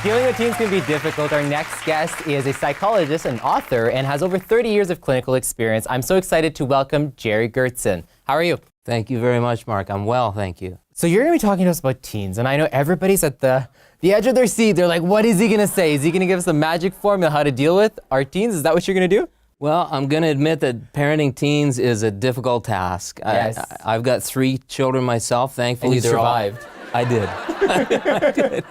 Dealing with teens can be difficult. Our next guest is a psychologist and author and has over 30 years of clinical experience. I'm so excited to welcome Gerry Goertzen. How are you? Thank you very much, Mark. I'm well, thank you. So you're going to be talking to us about teens, and I know everybody's at the edge of their seat. They're like, what is he going to say? Is he going to give us a magic formula how to deal with our teens? Is that what you're going to do? Well, I'm going to admit that parenting teens is a difficult task. Yes. I've got 3 children myself. Thankfully, And you survived. I did. I did.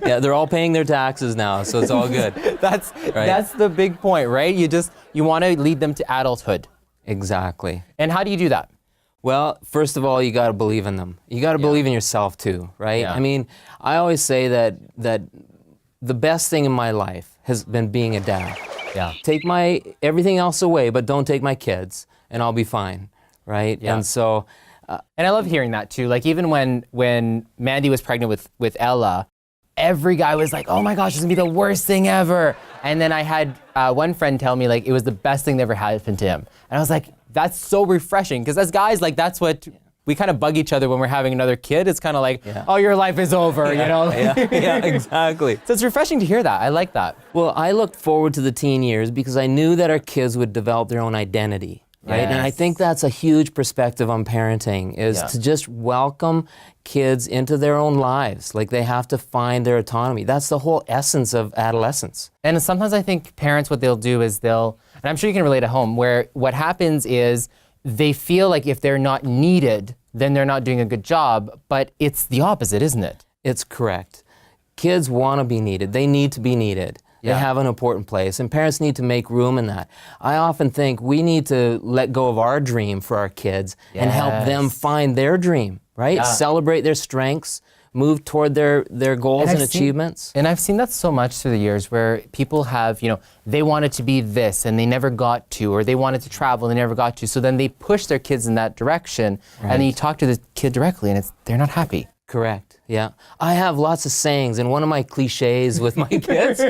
Yeah, they're all paying their taxes now, so it's all good. That's the big point, right? You want to lead them to adulthood. Exactly. And how do you do that? Well, first of all, you got to believe in them. You got to believe in yourself too, right? Yeah. I mean, I always say that the best thing in my life has been being a dad. Yeah. Take my everything else away, but don't take my kids, and I'll be fine, right? Yeah. And so. And I love hearing that too. Like even when Mandy was pregnant with Ella, every guy was like, oh my gosh, this is gonna be the worst thing ever. And then I had one friend tell me like it was the best thing that ever happened to him. And I was like, that's so refreshing. Because as guys, like that's what we kind of bug each other when we're having another kid. It's kind of like, oh, your life is over, you know? Yeah, exactly. So it's refreshing to hear that. I like that. Well, I looked forward to the teen years because I knew that our kids would develop their own identity. Right? Yes. And I think that's a huge perspective on parenting is to just welcome kids into their own lives. Like they have to find their autonomy. That's the whole essence of adolescence. And sometimes I think parents, what they'll do is and I'm sure you can relate at home, where what happens is they feel like if they're not needed, then they're not doing a good job. But it's the opposite, isn't it? It's correct. Kids want to be needed. They need to be needed. They have an important place, and parents need to make room in that. I often think we need to let go of our dream for our kids and help them find their dream, right? Yeah. Celebrate their strengths, move toward their goals and achievements. And I've seen that so much through the years where people have, they wanted to be this and they never got to, or they wanted to travel and they never got to. So then they push their kids in that direction, and then you talk to the kid directly and they're not happy. Correct, yeah. I have lots of sayings, and one of my cliches with my kids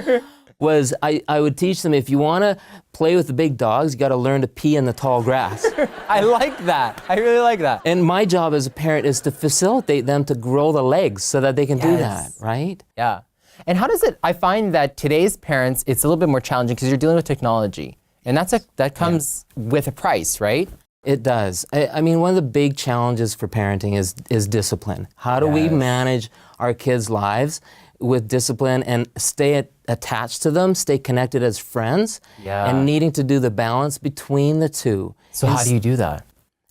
was I would teach them, if you want to play with the big dogs, you got to learn to pee in the tall grass. I like that. I really like that. And my job as a parent is to facilitate them to grow the legs so that they can do that, right? Yeah. And how does I find that today's parents, it's a little bit more challenging because you're dealing with technology. And that comes with a price, right? It does. I mean, one of the big challenges for parenting is discipline. How do we manage our kids' lives with discipline and stay attached to them, stay connected as friends, and needing to do the balance between the two. So how do you do that?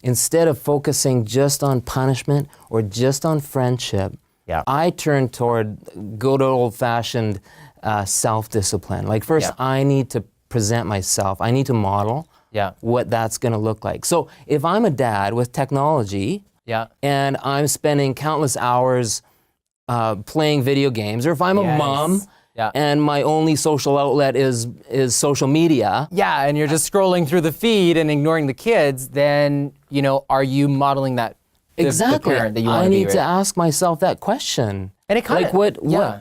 Instead of focusing just on punishment or just on friendship, I turn toward good old-fashioned self-discipline. Like first, I need to present myself. I need to model what that's going to look like. So if I'm a dad with technology and I'm spending countless hours playing video games, or if I'm a mom and my only social outlet is social media. Yeah, and you're just scrolling through the feed and ignoring the kids, then, are you modeling that Exactly. the parent that you want I to be, need to ask myself that question. And it kind of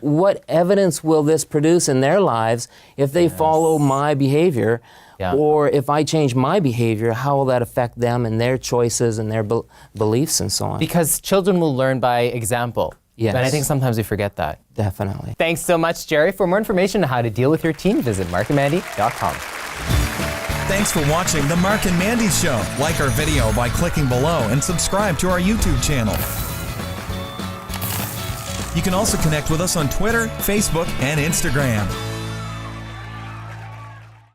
what evidence will this produce in their lives if they follow my behavior? Or if I change my behavior, how will that affect them and their choices and their beliefs and so on? Because children will learn by example. Yes. And I think sometimes we forget that. Definitely. Thanks so much, Gerry. For more information on how to deal with your teen, visit marcandmandy.com. Thanks for watching The Marc and Mandy Show. Like our video by clicking below and subscribe to our YouTube channel. You can also connect with us on Twitter, Facebook, and Instagram.